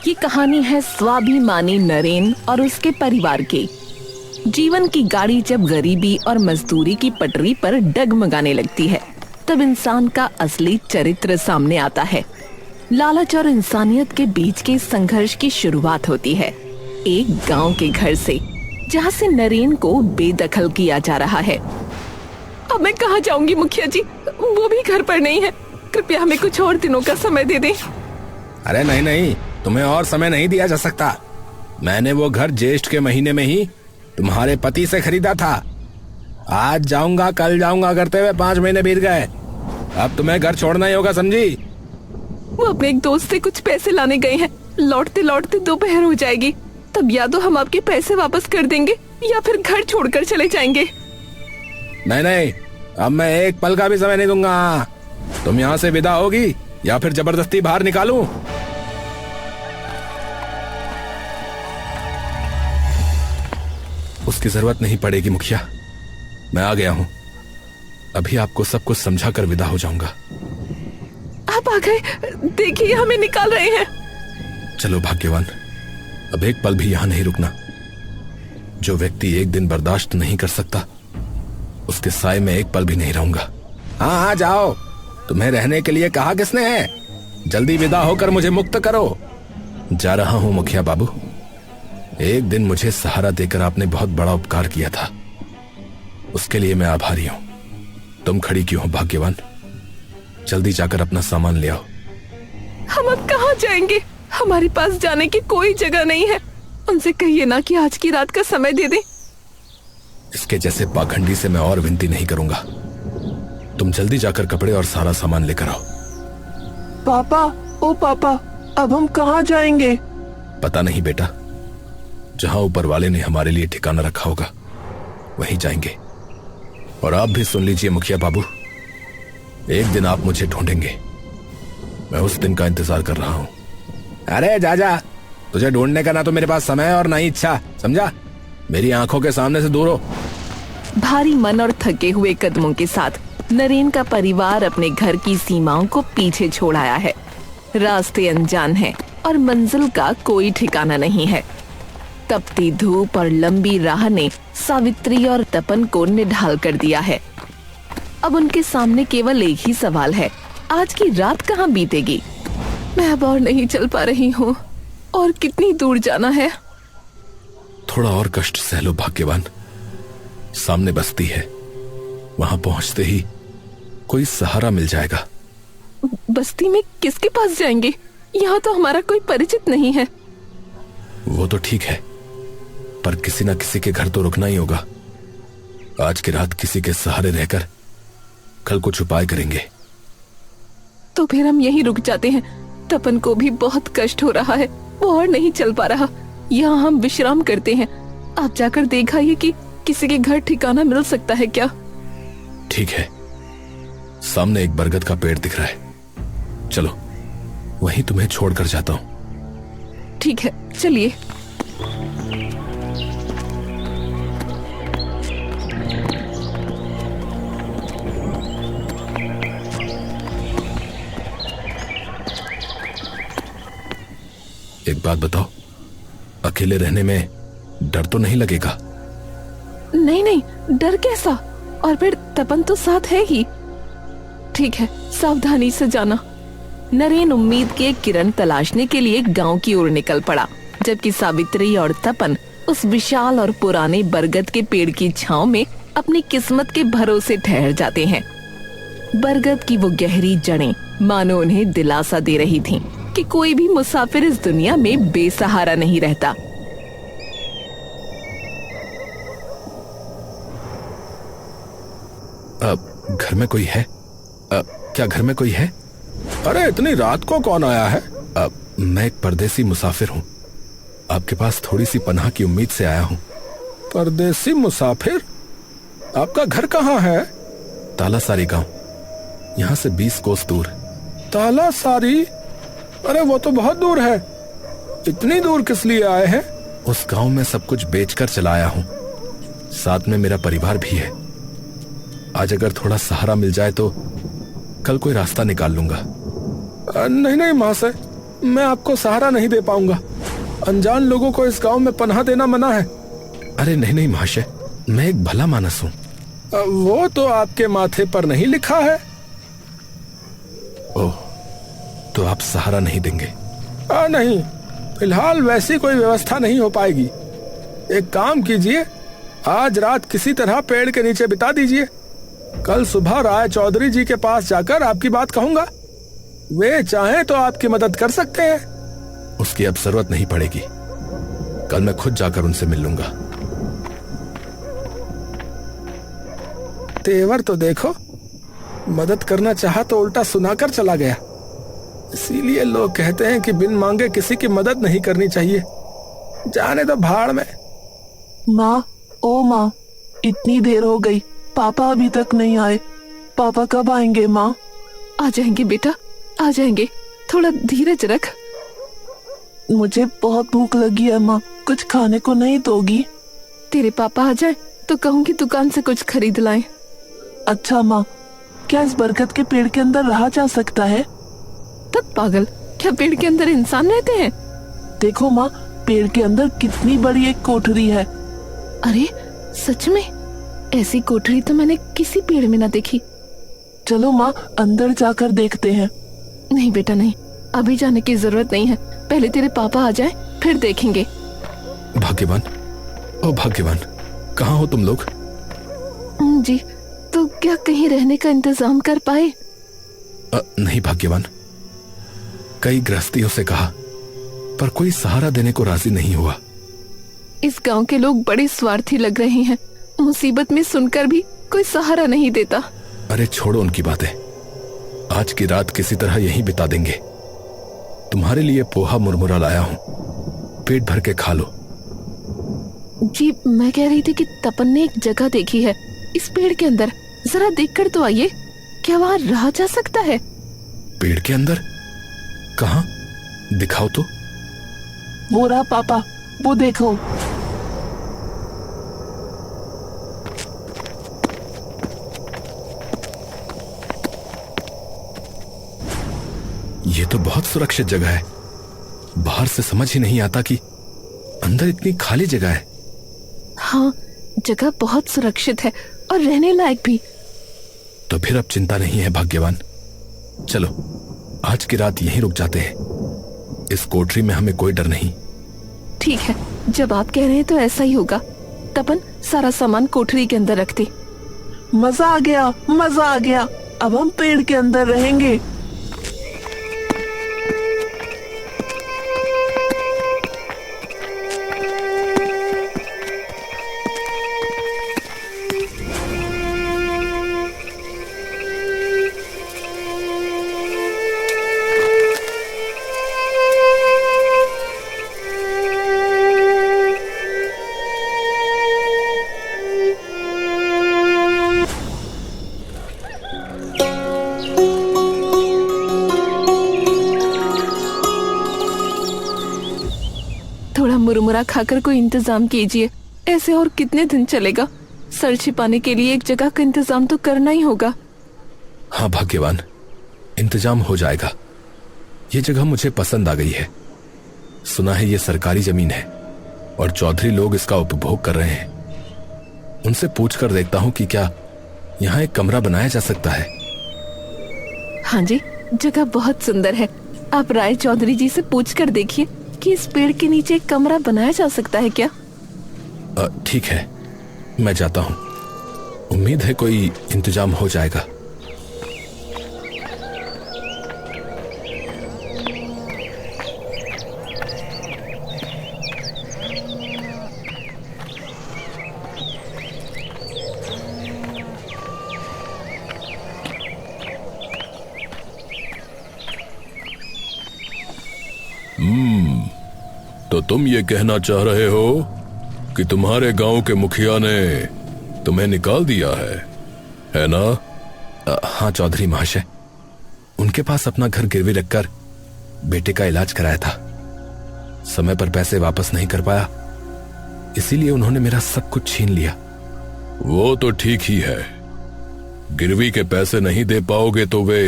ये कहानी है स्वाभिमानी नरेन और उसके परिवार की। जीवन की गाड़ी जब गरीबी और मजदूरी की पटरी पर डगमगाने लगती है, तब इंसान का असली चरित्र सामने आता है। लालच और इंसानियत के बीच के संघर्ष की शुरुआत होती है एक गांव के घर से, जहां से नरेन को बेदखल किया जा रहा है। अब मैं कहाँ जाऊंगी मुखिया जी, वो भी घर पर नहीं है। कृपया हमें कुछ और दिनों का समय दे दें। अरे नहीं नहीं, तुम्हें और समय नहीं दिया जा सकता। मैंने वो घर ज्येष्ठ के महीने में ही तुम्हारे पति से खरीदा था। आज जाऊंगा कल जाऊंगा करते हुए 5 महीने बीत गए। अब तुम्हें घर छोड़ना ही होगा, समझी? वो अपने एक दोस्त से कुछ पैसे लाने गए हैं। लौटते लौटते दोपहर हो जाएगी। तब या तो हम आपके पैसे वापस कर देंगे या फिर घर छोड़कर चले जाएंगे। नहीं नहीं, अब मैं एक पल का भी समय नहीं दूंगा। तुम यहाँ से विदा होगी या फिर जबरदस्ती बाहर निकालूं? उसकी जरूरत नहीं पड़ेगी मुखिया, मैं आ गया हूं। अभी आपको सब कुछ समझा कर विदा हो जाऊंगा। आप आ गए, देखिए हमें निकाल रहे हैं। चलो भाग्यवान, अब एक पल भी यहां नहीं रुकना। जो व्यक्ति एक दिन बर्दाश्त नहीं कर सकता, उसके साए में एक पल भी नहीं रहूंगा। हाँ हाँ जाओ, तुम्हें रहने के लिए कहा किसने है? जल्दी विदा होकर मुझे मुक्त करो। जा रहा हूं मुखिया बाबू। एक दिन मुझे सहारा देकर आपने बहुत बड़ा उपकार किया था, उसके लिए मैं आभारी हूं। तुम खड़ी क्यों हो भाग्यवान? जल्दी जाकर अपना सामान ले आओ। हम अब कहाँ जाएंगे? हमारे पास जाने की कोई जगह नहीं है। उनसे कहिए ना कि आज की रात का समय दे दें। इसके जैसे पाखंडी से मैं और विनती नहीं करूंगा। तुम जल्दी जाकर कपड़े और सारा सामान लेकर आओ। पापा, ओ पापा, अब हम कहाँ जाएंगे? पता नहीं बेटा, जहां ऊपर वाले ने हमारे लिए ठिकाना रखा होगा वहीं जाएंगे। और आप भी सुन लीजिए मुखिया बाबू, एक दिन आप मुझे ढूंढेंगे। मैं उस दिन का इंतजार कर रहा हूं। अरे जा जा, तुझे ढूंढने का ना तो मेरे पास समय और ना ही इच्छा, समझा? मेरी आंखों के सामने से दूर हो। भारी मन और थके हुए कदमों के साथ नरेन का परिवार अपने घर की सीमाओं को पीछे छोड़ आया है। रास्ते अनजान हैं और मंजिल का कोई ठिकाना नहीं है। तपती धूप और लंबी राह ने सावित्री और तपन को निढाल कर दिया है। अब उनके सामने केवल एक ही सवाल है, आज की रात कहाँ बीतेगी? मैं अब और नहीं चल पा रही हूँ। और कितनी दूर जाना है? थोड़ा और कष्ट सह लो भाग्यवान। सामने बस्ती है, वहां पहुंचते ही कोई सहारा मिल जाएगा। बस्ती में किसके पास जाएंगे? यहाँ तो हमारा कोई परिचित नहीं है। वो तो ठीक है, पर किसी ना किसी के घर तो रुकना ही होगा। आज की रात किसी के सहारे रहकर कल कुछ उपाय करेंगे। तो फिर हम यहीं रुक जाते हैं। तपन को भी बहुत कष्ट हो रहा है, वो और नहीं चल पा रहा। यहाँ हम विश्राम करते हैं। आप जाकर देखिए कि किसी के घर ठिकाना मिल सकता है क्या? ठीक है, सामने एक बरगद का पेड़ दिख रहा है, चलो वहीं तुम्हें छोड़कर जाता हूं। ठीक है, चलिए। एक बात बताओ, अकेले रहने में डर तो नहीं लगेगा? नहीं नहीं, डर कैसा? और फिर तपन तो साथ है ही। ठीक है, सावधानी से जाना। नरेन उम्मीद की एक किरण तलाशने के लिए गांव की ओर निकल पड़ा, जबकि सावित्री और तपन उस विशाल और पुराने बरगद के पेड़ की छांव में अपनी किस्मत के भरोसे ठहर जाते हैं। बरगद की वो गहरी जड़ें मानो उन्हें दिलासा दे रही थीं कि कोई भी मुसाफिर इस दुनिया में बेसहारा नहीं रहता। घर में कोई है? क्या घर में कोई है? अरे इतनी रात को कौन आया है? मैं एक परदेसी मुसाफिर हूँ, आपके पास थोड़ी सी पनाह की उम्मीद से आया हूँ। परदेसी मुसाफिर? आपका घर कहाँ है? तालासारी गांव, यहाँ से 20 कोस दूर। तालासारी? अरे वो तो बहुत दूर है। इतनी दूर किस लिए आए हैं? उस गांव में सब कुछ बेचकर चला आया हूँ, साथ में मेरा परिवार भी है। आज अगर थोड़ा सहारा मिल जाए तो कल कोई रास्ता निकाल लूंगा। नहीं नहीं महाशय, मैं आपको सहारा नहीं दे पाऊंगा। अनजान लोगों को इस गांव में पनाह देना मना है। अरे नहीं नहीं महाशय, मैं एक भला मानस हूँ। वो तो आपके माथे पर नहीं लिखा है। ओह, तो आप सहारा नहीं देंगे? नहीं, फिलहाल वैसी कोई व्यवस्था नहीं हो पाएगी। एक काम कीजिए, आज रात किसी तरह पेड़ के नीचे बिता दीजिए। कल सुबह राय चौधरी जी के पास जाकर आपकी बात कहूंगा। वे चाहें तो आपकी मदद कर सकते हैं। उसकी अब जरूरत नहीं पड़ेगी, कल मैं खुद जाकर उनसे मिल लूंगा। तेवर तो देखो, मदद करना चाहा तो उल्टा सुनाकर चला गया। इसीलिए लोग कहते हैं कि बिन मांगे किसी की मदद नहीं करनी चाहिए। जाने दो भाड़ में। माँ, ओ माँ, इतनी देर हो गई, पापा अभी तक नहीं आए। पापा कब आएंगे माँ? आ जाएंगे बेटा, आ जाएंगे। थोड़ा धीरज रख। मुझे बहुत भूख लगी है माँ, कुछ खाने को नहीं दोगी? तेरे पापा आ जाए तो कहूंगी दुकान से कुछ खरीद लाएं। अच्छा माँ, क्या इस बरगद के पेड़ के अंदर रहा जा सकता है? तब पागल, क्या पेड़ के अंदर इंसान रहते हैं? देखो माँ, पेड़ के अंदर कितनी बड़ी एक कोठरी है। अरे सच में? ऐसी कोठरी तो मैंने किसी पेड़ में ना देखी। चलो माँ, अंदर जाकर देखते हैं। नहीं बेटा नहीं, अभी जाने की जरूरत नहीं है। पहले तेरे पापा आ जाए फिर देखेंगे। भाग्यवान, ओ भाग्यवान, कहाँ हो तुम लोग? जी, तो क्या कहीं रहने का इंतजाम कर पाए? नहीं भाग्यवान, कई गृहस्थियों से कहा पर कोई सहारा देने को राजी नहीं हुआ। इस गांव के लोग बड़े स्वार्थी लग रहे हैं। मुसीबत में सुनकर भी कोई सहारा नहीं देता। अरे छोड़ो उनकी बातें, आज की रात किसी तरह यहीं बिता देंगे। तुम्हारे लिए पोहा मुरमुरा लाया हूं, पेट भर के खा लो। जी, मैं कह रही थी कि तपन ने एक जगह देखी है इस पेड़ के अंदर, जरा देखकर तो आइए। क्या वहाँ रहा जा सकता है? पेड़ के अंदर? कहाँ? दिखाओ तो। वो रहा पापा, वो देखो। ये तो बहुत सुरक्षित जगह है। बाहर से समझ ही नहीं आता कि अंदर इतनी खाली जगह है। हाँ, जगह बहुत सुरक्षित है और रहने लायक भी। तो फिर अब चिंता नहीं है भाग्यवान। चलो आज की रात यहीं रुक जाते हैं। इस कोठरी में हमें कोई डर नहीं। ठीक है, जब आप कह रहे हैं तो ऐसा ही होगा। तपन, सारा सामान कोठरी के अंदर रख दे। मजा आ गया, मजा आ गया। अब हम पेड़ के अंदर रहेंगे। मुरमुरा खाकर कोई इंतजाम कीजिए। ऐसे और कितने दिन चलेगा? सर छिपाने के लिए एक जगह का इंतजाम तो करना ही होगा। हाँ भाग्यवान, इंतजाम हो जाएगा। ये जगह मुझे पसंद आ गई है। सुना है ये सरकारी जमीन है और चौधरी लोग इसका उपभोग कर रहे हैं। उनसे पूछकर देखता हूँ कि क्या यहाँ एक कमरा बनाया जा सकता है। हाँ जी, जगह बहुत सुंदर है। आप राय चौधरी जी से पूछकर देखिए कि इस पेड़ के नीचे एक कमरा बनाया जा सकता है क्या। ठीक है, मैं जाता हूँ। उम्मीद है कोई इंतजाम हो जाएगा। तो तुम ये कहना चाह रहे हो कि तुम्हारे गांव के मुखिया ने तुम्हें निकाल दिया है ना? हाँ चौधरी महाशय, उनके पास अपना घर गिरवी रखकर बेटे का इलाज कराया था। समय पर पैसे वापस नहीं कर पाया, इसीलिए उन्होंने मेरा सब कुछ छीन लिया। वो तो ठीक ही है, गिरवी के पैसे नहीं दे पाओगे तो वे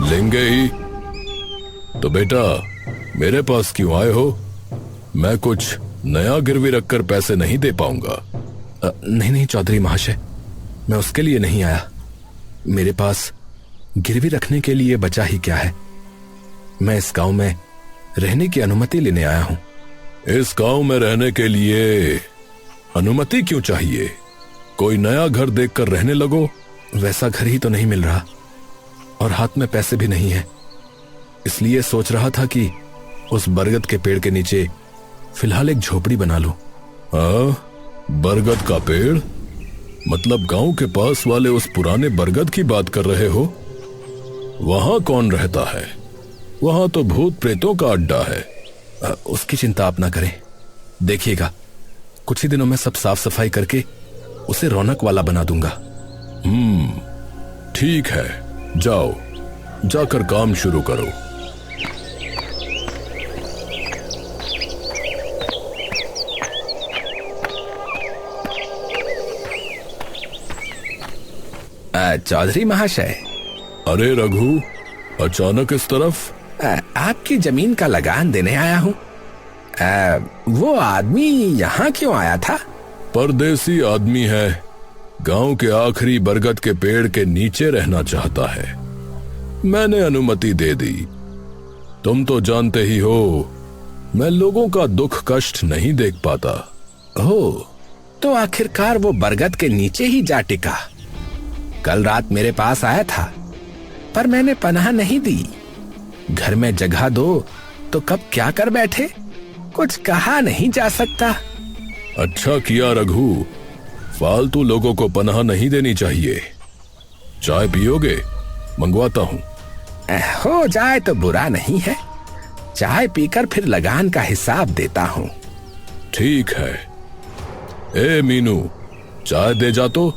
लेंगे ही। तो बेटा, मेरे पास क्यों आए हो? मैं कुछ नया गिरवी रखकर पैसे नहीं दे पाऊंगा। नहीं नहीं चौधरी महाशय, मैं उसके लिए नहीं आया। मेरे पास गिरवी रखने के लिए बचा ही क्या है। मैं इस गांव में रहने की अनुमति लेने आया हूं। इस गांव में रहने के लिए अनुमति क्यों चाहिए? कोई नया घर देखकर रहने लगो। वैसा घर ही तो नहीं मिल रहा और हाथ में पैसे भी नहीं है, इसलिए सोच रहा था कि उस बरगद के पेड़ के नीचे फिलहाल एक झोपड़ी बना लूं। बरगद का पेड़? मतलब गांव के पास वाले उस पुराने बरगद की बात कर रहे हो? वहां कौन रहता है? वहां तो भूत प्रेतों का अड्डा है। उसकी चिंता आप ना करें। देखिएगा, कुछ ही दिनों में सब साफ सफाई करके उसे रौनक वाला बना दूंगा। ठीक है, जाओ, जाकर काम शुरू करो। चौधरी महाशय। अरे रघु, अचानक इस तरफ? आपकी जमीन का लगान देने आया हूं। वो आदमी यहाँ क्यों आया था? परदेसी आदमी है, गांव के आखिरी बरगद के पेड़ के नीचे रहना चाहता है। मैंने अनुमति दे दी। तुम तो जानते ही हो, मैं लोगों का दुख कष्ट नहीं देख पाता। ओह, तो आखिरकार वो बरगद के नीचे ही जा टिका। कल रात मेरे पास आया था, पर मैंने पनाह नहीं दी। घर में जगह दो तो कब क्या कर बैठे, कुछ कहा नहीं जा सकता। अच्छा किया रघु, फालतू लोगों को पनाह नहीं देनी चाहिए। चाय पियोगे? मंगवाता हूं। हो जाए तो बुरा नहीं है। चाय पीकर फिर लगान का हिसाब देता हूं। ठीक है। ए मीनू, चाय दे जा तो।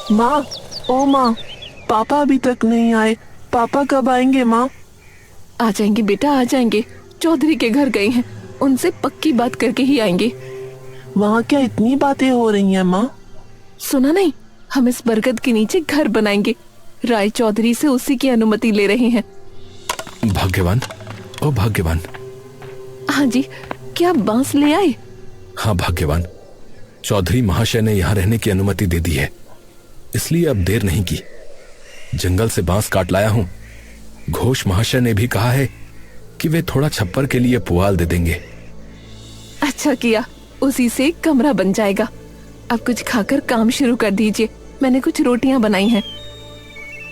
माँ, ओ माँ, पापा अभी तक नहीं आए। पापा कब आएंगे माँ? आ जाएंगे बेटा, आ जाएंगे। चौधरी के घर गए हैं, उनसे पक्की बात करके ही आएंगे। वहाँ क्या इतनी बातें हो रही हैं माँ? सुना नहीं, हम इस बरगद के नीचे घर बनाएंगे। राय चौधरी से उसी की अनुमति ले रहे हैं। भाग्यवान, ओ भाग्यवान। हाँ जी, क्या बांस ले आए? हाँ भाग्यवान, चौधरी महाशय ने यहाँ रहने की अनुमति दे दी है, इसलिए अब देर नहीं की। जंगल से बांस काट लाया हूं। घोष महाशय ने भी कहा है कि वे थोड़ा छप्पर के लिए पुआल दे देंगे। अच्छा किया, उसी से एक कमरा बन जाएगा। अब कुछ खाकर काम शुरू कर दीजिए। मैंने कुछ रोटियां बनाई हैं।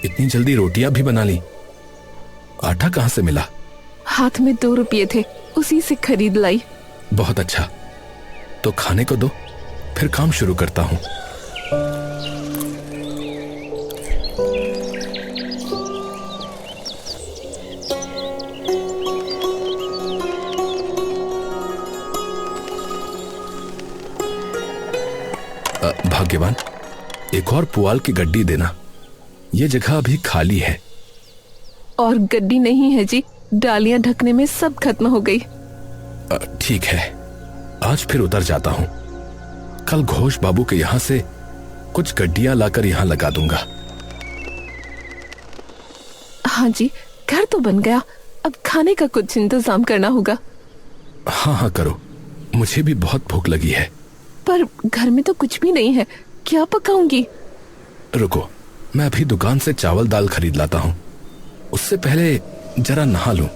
इतनी जल्दी रोटियां भी बना ली? आटा कहाँ से मिला? हाथ में 2 रुपये थे, उसी से खरीद लाई। बहुत अच्छा, तो खाने को दो, फिर काम शुरू करता हूँ। भाग्यवान, एक और पुआल की गड्डी देना। ये जगह अभी खाली है। और गड्डी नहीं है जी, डालियां ढकने में सब खत्म हो गई। ठीक है, आज फिर उतर जाता हूँ। कल घोष बाबू के यहाँ से कुछ गड्डियां लाकर यहाँ लगा दूंगा। हाँ जी, घर तो बन गया, अब खाने का कुछ इंतजाम करना होगा। हाँ हाँ करो, मुझे भी बहुत भूख लगी है। पर घर में तो कुछ भी नहीं है, क्या पकाऊंगी? रुको, मैं अभी दुकान से चावल दाल खरीद लाता हूँ। उससे पहले जरा नहा लूं।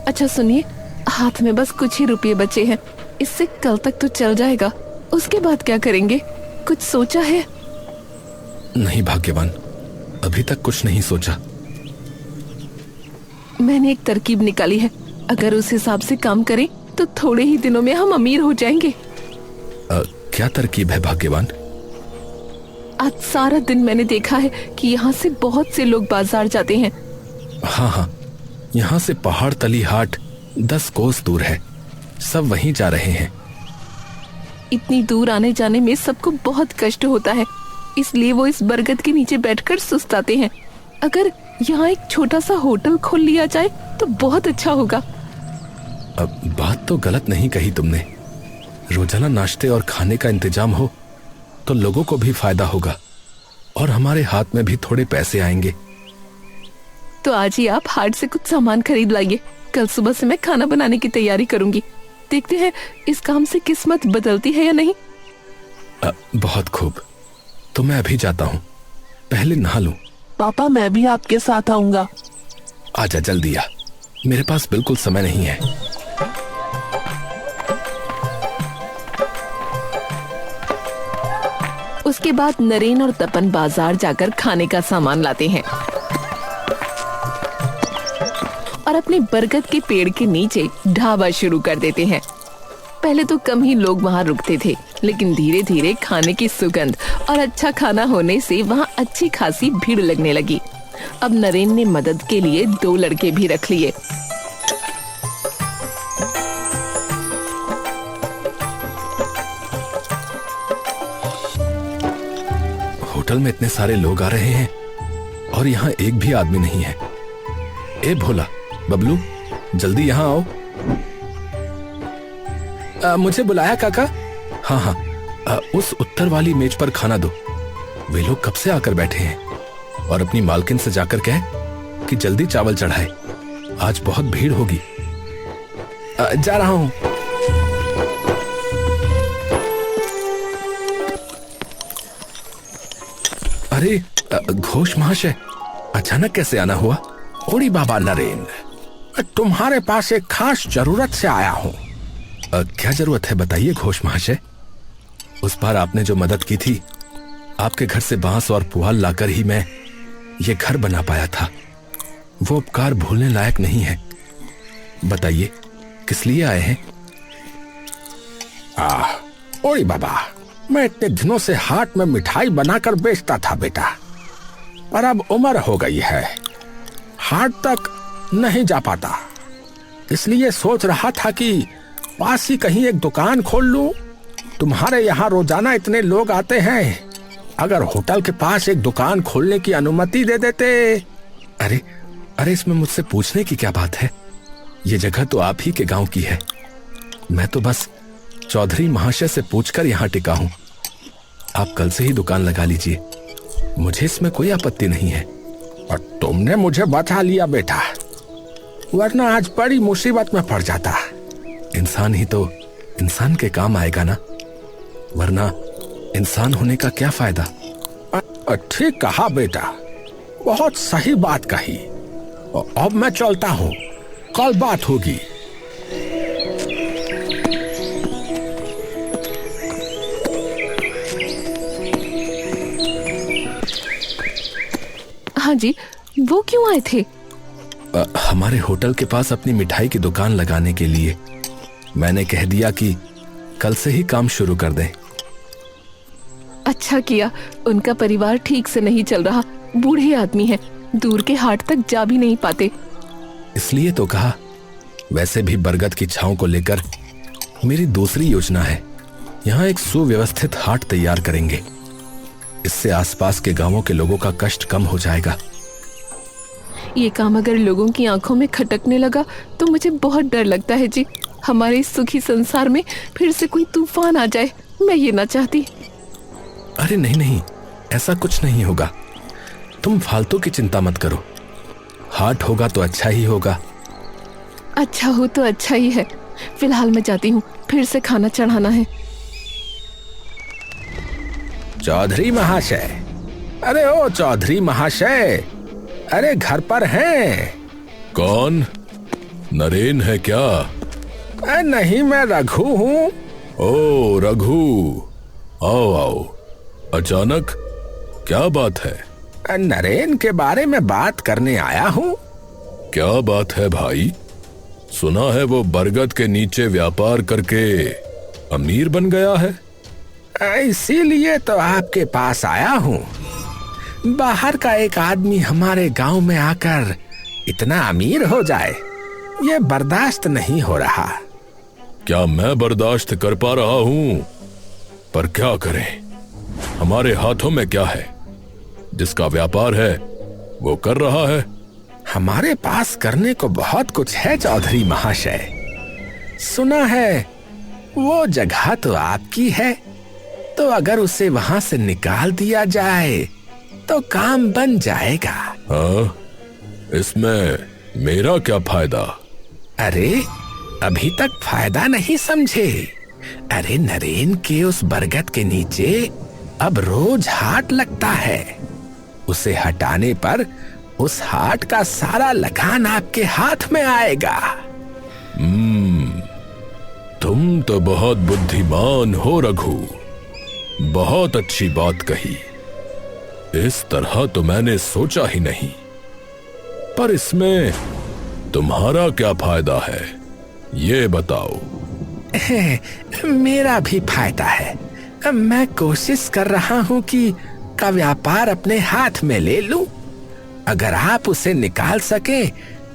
अच्छा सुनिए, हाथ में बस कुछ ही रुपये बचे हैं, इससे कल तक तो चल जाएगा। उसके बाद क्या करेंगे, कुछ सोचा है? नहीं भाग्यवान, अभी तक कुछ नहीं सोचा। मैंने एक तरकीब निकाली है, अगर उस हिसाब से काम करें तो थोड़े ही दिनों में हम अमीर हो जाएंगे। क्या तरकीब है भाग्यवान? आज सारा दिन मैंने देखा है कि यहाँ से बहुत से लोग बाजार जाते हैं। हाँ हाँ, यहाँ से पहाड़ तली हाट 10 कोस दूर है, सब वहीं जा रहे हैं। इतनी दूर आने जाने में सबको बहुत कष्ट होता है, इसलिए वो इस बरगद के नीचे बैठकर सुस्ताते हैं। अगर यहाँ एक छोटा सा होटल खोल लिया जाए तो बहुत अच्छा होगा। अब बात तो गलत नहीं कही तुमने। रोजाना नाश्ते और खाने का इंतजाम हो तो लोगों को भी फायदा होगा और हमारे हाथ में भी थोड़े पैसे आएंगे। तो आज ही आप हाट से कुछ सामान खरीद लाइए। कल सुबह से मैं खाना बनाने की तैयारी करूंगी। देखते हैं इस काम से किस्मत बदलती है या नहीं। बहुत खूब, तो मैं अभी जाता हूँ, पहले नहा लूं। पापा मैं भी आपके साथ आऊंगा। आजा जल्दी आ, मेरे पास बिल्कुल समय नहीं है। उसके बाद नरेन और तपन बाजार जाकर खाने का सामान लाते हैं और अपने बरगद के पेड़ के नीचे ढाबा शुरू कर देते हैं। पहले तो कम ही लोग वहाँ रुकते थे, लेकिन धीरे धीरे खाने की सुगंध और अच्छा खाना होने से वहाँ अच्छी खासी भीड़ लगने लगी। अब नरेन ने मदद के लिए 2 लड़के भी रख लिए। होटल में इतने सारे लोग आ रहे हैं और यहाँ एक भी आदमी नहीं है। ए भोला, बबलू, जल्दी यहाँ आओ। मुझे बुलाया काका? हाँ हाँ, उस उत्तर वाली मेज पर खाना दो। वे लोग कब से आकर बैठे हैं और अपनी मालकिन से जाकर कह कि जल्दी चावल चढ़ाए, आज बहुत भीड़ होगी। जा रहा हूं। अरे घोष महाशय, अचानक कैसे आना हुआ? ओड़ी बाबा नरेन, तुम्हारे पास एक खास जरूरत से आया हूं। क्या जरूरत है बताइए घोष महाशय। उस बार आपने जो मदद की थी, आपके घर से बांस और पुआल लाकर ही मैं ये घर बना पाया था। वो उपकार भूलने लायक नहीं है। बताइए किस लिए आए हैं? ओड़ी बाबा, मैं इतने दिनों से हाट में मिठाई बनाकर बेचता था बेटा, पर अब उम्र हो गई है, हाट तक नहीं जा पाता। इसलिए सोच रहा था कि पास ही कहीं एक दुकान खोल लूं। तुम्हारे यहाँ रोजाना इतने लोग आते हैं, अगर होटल के पास एक दुकान खोलने की अनुमति दे देते। अरे अरे, इसमें मुझसे पूछने की क्या बात है? ये जगह तो आप ही के गांव की है। मैं तो बस चौधरी महाशय से पूछकर यहाँ टिका हूँ। आप कल से ही दुकान लगा लीजिए, मुझे इसमें कोई आपत्ति नहीं है। और तुमने मुझे बचा लिया बेटा, वरना आज बड़ी मुसीबत में पड़ जाता। इंसान ही तो इंसान के काम आएगा ना, वरना इंसान होने का क्या फायदा? ठीक कहा बेटा, बहुत सही बात कही। अब मैं चलता हूँ, कल बात होगी। हाँ जी, वो क्यों आए थे? हमारे होटल के पास अपनी मिठाई की दुकान लगाने के लिए। मैंने कह दिया कि कल से ही काम शुरू कर दें। अच्छा किया, उनका परिवार ठीक से नहीं चल रहा। बूढ़े आदमी हैं, दूर के हाट तक जा भी नहीं पाते। इसलिए तो कहा। वैसे भी बरगद की छांव को लेकर मेरी दूसरी योजना है। यहाँ एक सुव्यवस्थित हाट तैयार करेंगे। इससे आसपास के गांवों के लोगों का कष्ट कम हो जाएगा। ये काम अगर लोगों की आंखों में खटकने लगा तो मुझे बहुत डर लगता है जी। हमारे इस सुखी संसार में फिर से कोई तूफान आ जाए, मैं ये ना चाहती। अरे नहीं नहीं, ऐसा कुछ नहीं होगा। तुम फालतू की चिंता मत करो। हाट होगा तो अच्छा ही होगा। अच्छा हो तो अच्छा ही है। फिलहाल मैं जाती हूँ, फिर से खाना चढ़ाना है। चौधरी महाशय, अरे ओ चौधरी महाशय, अरे घर पर हैं? कौन? नरेन है क्या? नहीं, मैं रघु हूँ। ओ रघु, आओ आओ। अचानक क्या बात है? नरेन के बारे में बात करने आया हूँ। क्या बात है भाई? सुना है वो बरगद के नीचे व्यापार करके अमीर बन गया है। इसीलिए तो आपके पास आया हूँ। बाहर का एक आदमी हमारे गांव में आकर इतना अमीर हो जाए, ये बर्दाश्त नहीं हो रहा। क्या मैं बर्दाश्त कर पा रहा हूँ? पर क्या करें, हमारे हाथों में क्या है? जिसका व्यापार है वो कर रहा है। हमारे पास करने को बहुत कुछ है चौधरी महाशय, सुना है वो जगह तो आपकी है, तो अगर उसे वहां से निकाल दिया जाए तो काम बन जाएगा। हाँ, इसमें मेरा क्या फायदा? अरे अभी तक फायदा नहीं समझे। अरे नरेन के उस बरगद के नीचे अब रोज हाट लगता है। उसे हटाने पर उस हाट का सारा लगान आपके हाथ में आएगा। तुम तो बहुत बुद्धिमान हो रघु, बहुत अच्छी बात कही। इस तरह तो मैंने सोचा ही नहीं, पर इसमें तुम्हारा क्या फायदा है, ये बताओ। मेरा भी फायदा है। मैं कोशिश कर रहा हूं कि का व्यापार अपने हाथ में ले लूं। अगर आप उसे निकाल सके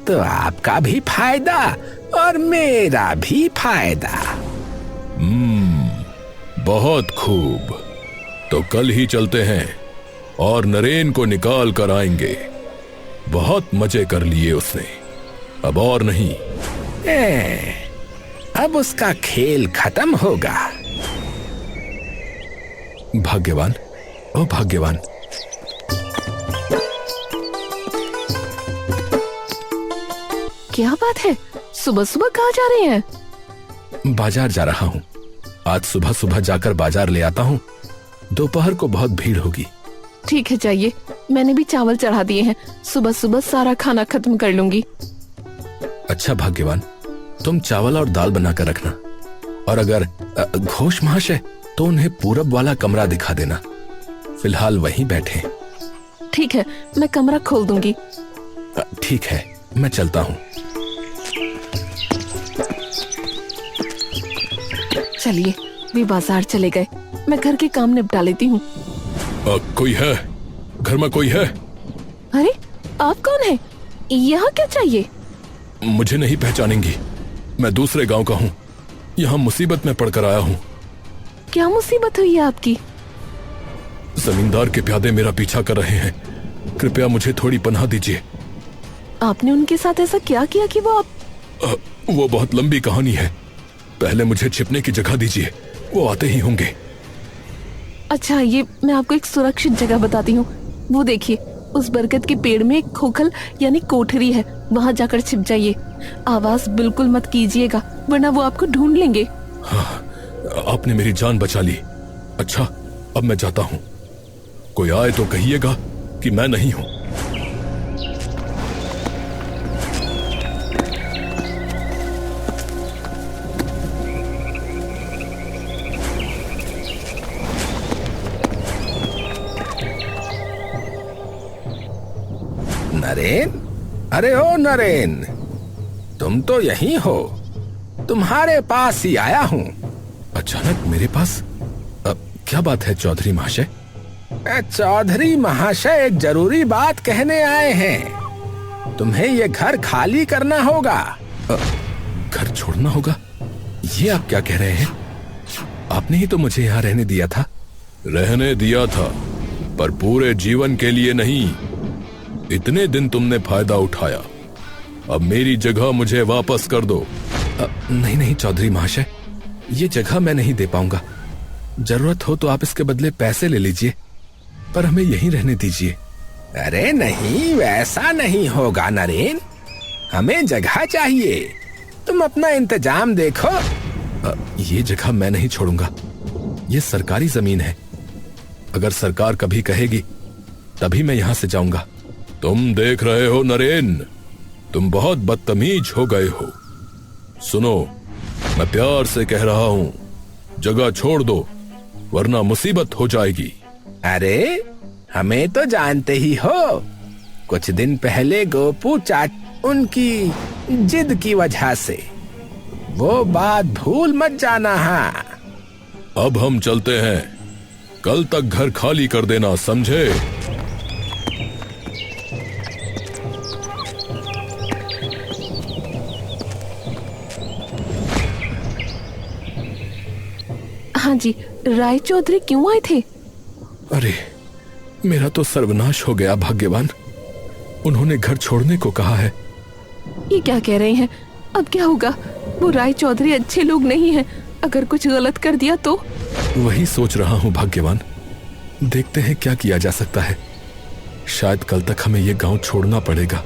तो आपका भी फायदा और मेरा भी फायदा। बहुत खूब, तो कल ही चलते हैं और नरेन को निकाल कर आएंगे। बहुत मजे कर लिए उसने, अब और नहीं। अब उसका खेल खत्म होगा। भाग्यवान, ओ भाग्यवान। क्या बात है, सुबह सुबह कहाँ जा रहे हैं? बाजार जा रहा हूँ। आज सुबह सुबह जाकर बाजार ले आता हूँ, दोपहर को बहुत भीड़ होगी। ठीक है, जाइए। मैंने भी चावल चढ़ा दिए हैं, सुबह सुबह सारा खाना खत्म कर लूंगी। अच्छा भाग्यवान, तुम चावल और दाल बनाकर रखना, और अगर घोष महाशय तो उन्हें पूरब वाला कमरा दिखा देना। फिलहाल वहीं बैठे। ठीक है, मैं कमरा खोल दूंगी। ठीक है, मैं चलता हूँ। चलिए, वे बाजार चले गए, मैं घर के काम निपटा लेती हूँ। कोई है? घर में कोई है? अरे आप कौन है? यहाँ क्या चाहिए? मुझे नहीं पहचानेंगी, मैं दूसरे गांव का हूँ। यहाँ मुसीबत में पड़कर आया हूँ। क्या मुसीबत हुई है आपकी? जमींदार के प्यादे मेरा पीछा कर रहे हैं, कृपया मुझे थोड़ी पनाह दीजिए। आपने उनके साथ ऐसा क्या किया कि वो आप? वो बहुत लंबी कहानी है, पहले मुझे छिपने की जगह दीजिए, वो आते ही होंगे। अच्छा, ये मैं आपको एक सुरक्षित जगह बताती हूँ। वो देखिए, उस बरगद के पेड़ में एक खोखल यानी कोठरी है, वहाँ जाकर छिप जाइए। आवाज बिल्कुल मत कीजिएगा, वरना वो आपको ढूंढ लेंगे। हाँ, आपने मेरी जान बचा ली। अच्छा, अब मैं जाता हूँ। कोई आए तो कहिएगा कि मैं नहीं हूँ। नरेन, अरे ओ नरेन, तुम तो यहीं हो। तुम्हारे पास ही आया हूँ। अचानक मेरे पास? क्या बात है चौधरी महाशय? चौधरी महाशय एक जरूरी बात कहने आए हैं। तुम्हें ये घर खाली करना होगा। घर छोड़ना होगा? ये आप क्या कह रहे हैं? आपने ही तो मुझे यहाँ रहने दिया था। रहने दिया था, पर पूरे जीवन के लिए नहीं। इतने दिन तुमने फायदा उठाया, अब मेरी जगह मुझे वापस कर दो। नहीं नहीं चौधरी महाशय, ये जगह मैं नहीं दे पाऊंगा। जरूरत हो तो आप इसके बदले पैसे ले लीजिए, पर हमें यहीं रहने दीजिए। अरे नहीं, वैसा नहीं होगा नरेन, हमें जगह चाहिए। तुम अपना इंतजाम देखो। ये जगह मैं नहीं छोड़ूंगा, ये सरकारी जमीन है। अगर सरकार कभी कहेगी तभी मैं यहां से जाऊंगा। तुम देख रहे हो नरेन, तुम बहुत बदतमीज हो गए हो। सुनो, मैं प्यार से कह रहा हूं, जगह छोड़ दो, वरना मुसीबत हो जाएगी। अरे हमें तो जानते ही हो। कुछ दिन पहले गोपू चाट उनकी जिद की वजह से, वो बात भूल मत जाना। हाँ, अब हम चलते हैं, कल तक घर खाली कर देना, समझे? हाँ जी, राय चौधरी क्यों आए थे? अरे मेरा तो सर्वनाश हो गया भाग्यवान। उन्होंने घर छोड़ने को कहा है। ये क्या कह रहे हैं? अब क्या होगा? वो राय चौधरी अच्छे लोग नहीं हैं। अगर कुछ गलत कर दिया तो? वही सोच रहा हूँ भाग्यवान। देखते हैं क्या किया जा सकता है। शायद कल तक हमें ये गांव छोड़ना पड़ेगा।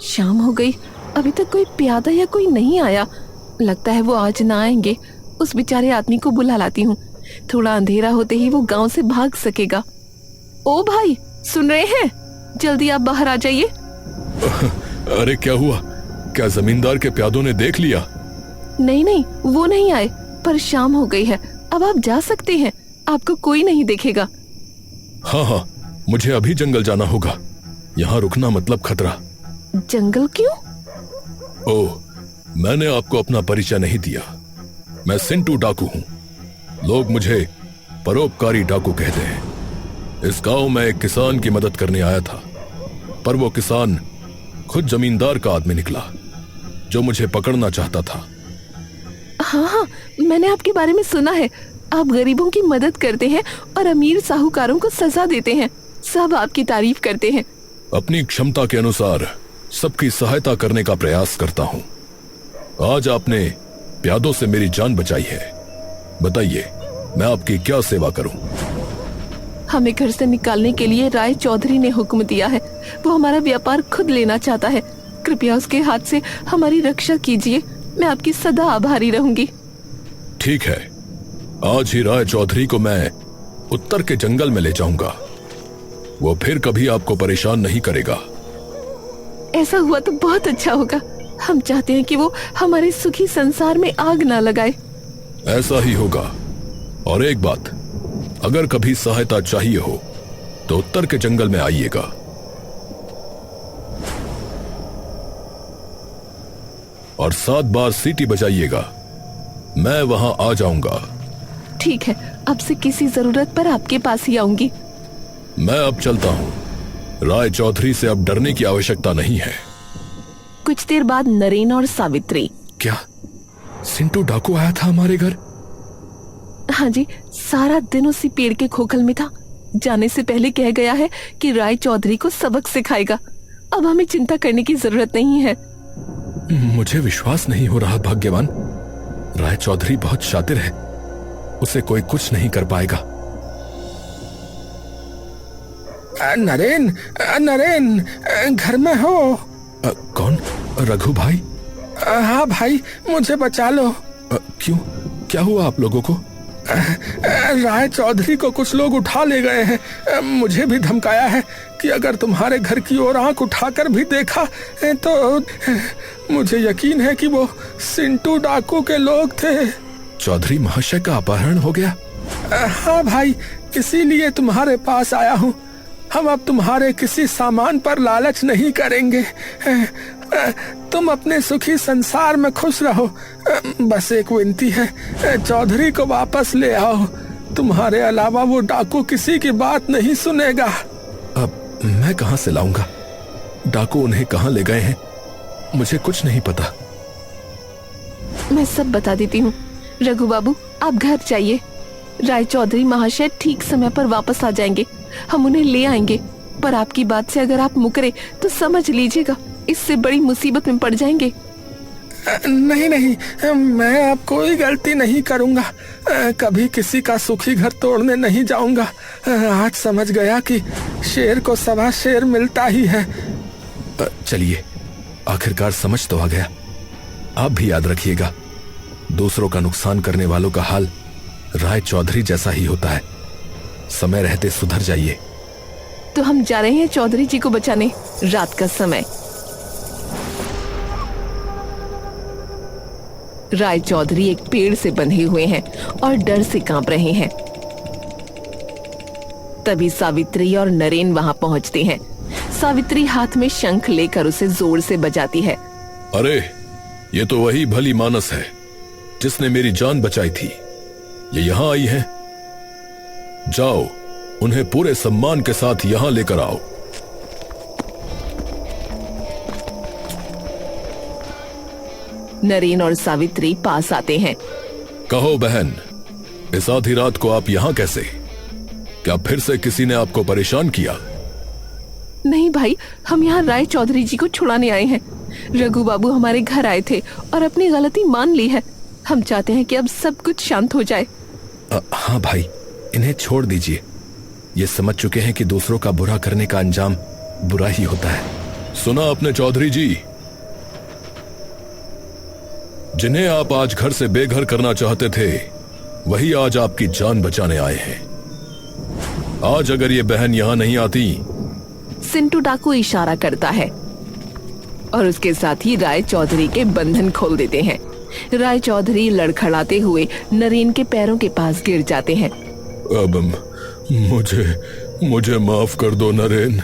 शाम हो गई, अभी तक कोई प्यादा या कोई नहीं आया। लगता है वो आज ना आएंगे। उस बेचारे आदमी को बुला लाती हूँ, थोड़ा अंधेरा होते ही वो गांव से भाग सकेगा। ओ भाई, सुन रहे हैं? जल्दी आप बाहर आ जाइए। अरे क्या हुआ? क्या जमींदार के प्यादों ने देख लिया? नहीं नहीं, वो नहीं आए, पर शाम हो गई है, अब आप जा सकते हैं। आपको कोई नहीं देखेगा। हाँ हाँ, मुझे अभी जंगल जाना होगा। यहाँ रुकना मतलब खतरा। जंगल क्यों? ओह, मैंने आपको अपना परिचय नहीं दिया। मैं सिंटू डाकू हूँ। लोग मुझे परोपकारी डाकू कहते हैं। इस गांव में एक किसान की मदद करने आया था, पर वो किसान खुद जमींदार का आदमी निकला जो मुझे पकड़ना चाहता था। हाँ हाँ, मैंने आपके बारे में सुना है। आप गरीबों की मदद करते हैं और अमीर साहूकारों को सजा देते हैं। सब आपकी तारीफ करते हैं। अपनी क्षमता के अनुसार सबकी सहायता करने का प्रयास करता हूँ। आज आपने प्यादों से मेरी जान बचाई है। बताइए, मैं आपकी क्या सेवा करूं? हमें घर से निकालने के लिए राय चौधरी ने हुक्म दिया है। वो हमारा व्यापार खुद लेना चाहता है। कृपया उसके हाथ से हमारी रक्षा कीजिए। मैं आपकी सदा आभारी रहूंगी। ठीक है, आज ही राय चौधरी को मैं उत्तर के जंगल में ले जाऊंगा। वो फिर कभी आपको परेशान नहीं करेगा। ऐसा हुआ तो बहुत अच्छा होगा। हम चाहते हैं कि वो हमारे सुखी संसार में आग ना लगाए। ऐसा ही होगा। और एक बात, अगर कभी सहायता चाहिए हो तो उत्तर के जंगल में आइएगा। और 7 बार सीटी बजाइएगा। मैं वहां आ जाऊंगा। ठीक है, अब से किसी जरूरत पर आपके पास ही आऊंगी। मैं अब चलता हूं। राय चौधरी से अब डरने की आवश्यकता नहीं है। कुछ देर बाद नरेन और सावित्री। क्या सिंटू डाकू आया था हमारे घर? हाँ जी, सारा दिन उसी पेड़ के खोखल में था। जाने से पहले कह गया है कि राय चौधरी को सबक सिखाएगा। अब हमें चिंता करने की जरूरत नहीं है। मुझे विश्वास नहीं हो रहा भाग्यवान। राय चौधरी बहुत शातिर है, उसे कोई कुछ नहीं कर पाएगा। नरेन, नरेन, घर में हो? कौन? रघु भाई? हाँ भाई, मुझे बचा लो। क्यों? क्या हुआ आप लोगों को? राय चौधरी को कुछ लोग उठा ले गए हैं। मुझे भी धमकाया है कि अगर तुम्हारे घर की ओर आंख उठाकर भी देखा तो मुझे यकीन है कि वो सिंटू डाकू के लोग थे। चौधरी महाशय का अपहरण हो गया? हाँ भाई, इसीलिए तुम्हारे पास आया हूँ। हम अब तुम्हारे किसी सामान पर लालच नहीं करेंगे। तुम अपने सुखी संसार में खुश रहो। बस एक विनती है, चौधरी को वापस ले आओ। तुम्हारे अलावा वो डाकू किसी की बात नहीं सुनेगा। अब मैं कहां से लाऊंगा? डाकू उन्हें कहां ले गए हैं, मुझे कुछ नहीं पता। मैं सब बता देती हूँ। रघु बाबू, आप घर जाइए। राय चौधरी महाशय ठीक समय पर वापस आ जाएंगे। हम उन्हें ले आएंगे। पर आपकी बात से अगर आप मुकरे तो समझ लीजिएगा, इससे बड़ी मुसीबत में पड़ जाएंगे। नहीं नहीं, मैं अब कोई गलती नहीं करूंगा। कभी किसी का सुखी घर तोड़ने नहीं जाऊंगा। आज समझ गया कि शेर को सवा शेर मिलता ही है। चलिए, आखिरकार समझ तो आ गया। आप भी याद रखिएगा, दूसरों का नुकसान करने वालों का हाल राय चौधरी जैसा ही होता है। समय रहते सुधर जाइए। तो हम जा रहे हैं चौधरी जी को बचाने। रात का समय। राय चौधरी एक पेड़ से बंधे हुए हैं और डर से कांप रहे हैं। तभी सावित्री और नरेन वहां पहुंचते हैं। सावित्री हाथ में शंख लेकर उसे जोर से बजाती है। अरे, ये तो वही भली मानस है जिसने मेरी जान बचाई थी। ये यहां आई है। जाओ, उन्हें पूरे सम्मान के साथ यहां लेकर आओ। नरेन और सावित्री पास आते हैं। कहो बहन, इस आधी रात को आप यहां कैसे? क्या फिर से किसी ने आपको परेशान किया? नहीं भाई, हम यहाँ राय चौधरी जी को छुड़ाने आए हैं। रघु बाबू हमारे घर आए थे और अपनी गलती मान ली है। हम चाहते हैं कि अब सब कुछ शांत हो जाए। हाँ भाई, इन्हें छोड़ दीजिए। ये समझ चुके हैं कि दूसरों का बुरा करने का अंजाम बुरा ही होता है। सुना आपने चौधरी जी? जिन्हें आप आज घर से बेघर करना चाहते थे, वही आज आपकी जान बचाने आए हैं। आज अगर ये बहन यहां नहीं आती। सिंटू डाकू इशारा करता है और उसके साथ ही राय चौधरी के बंधन खोल देते हैं। राय चौधरी लड़खड़ाते हुए नरेन के पैरों के पास गिर जाते हैं। अब मुझे माफ कर दो नरेन,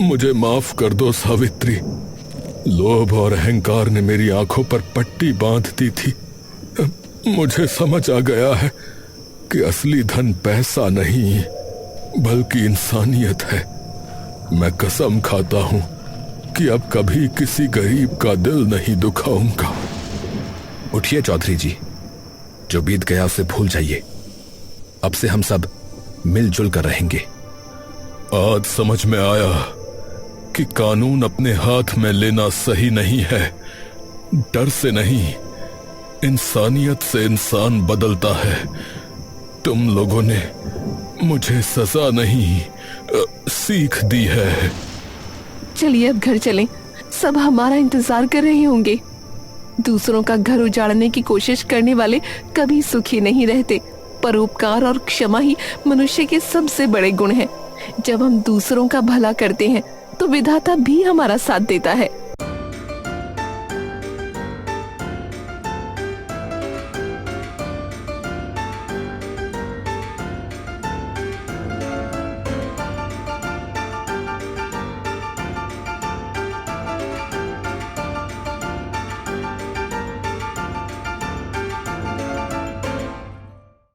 मुझे माफ कर दो सावित्री। लोभ और अहंकार ने मेरी आंखों पर पट्टी बांध दी थी। मुझे समझ आ गया है कि असली धन पैसा नहीं बल्कि इंसानियत है। मैं कसम खाता हूं कि अब कभी किसी गरीब का दिल नहीं दुखाऊंगा। उठिए चौधरी जी, जो बीत गया उसे भूल जाइए। अब से हम सब मिलजुल कर रहेंगे। आज समझ में आया कि कानून अपने हाथ में लेना सही नहीं है। डर से नहीं, इंसानियत से इंसान बदलता है। तुम लोगों ने मुझे सजा नहीं सीख दी है। चलिए अब घर चलें। सब हमारा इंतजार कर रहे होंगे। दूसरों का घर उजाड़ने की कोशिश करने वाले कभी सुखी नहीं रहते। परोपकार और क्षमा ही मनुष्य के सबसे बड़े गुण हैं। जब हम दूसरों का भला करते हैं तो विधाता भी हमारा साथ देता है।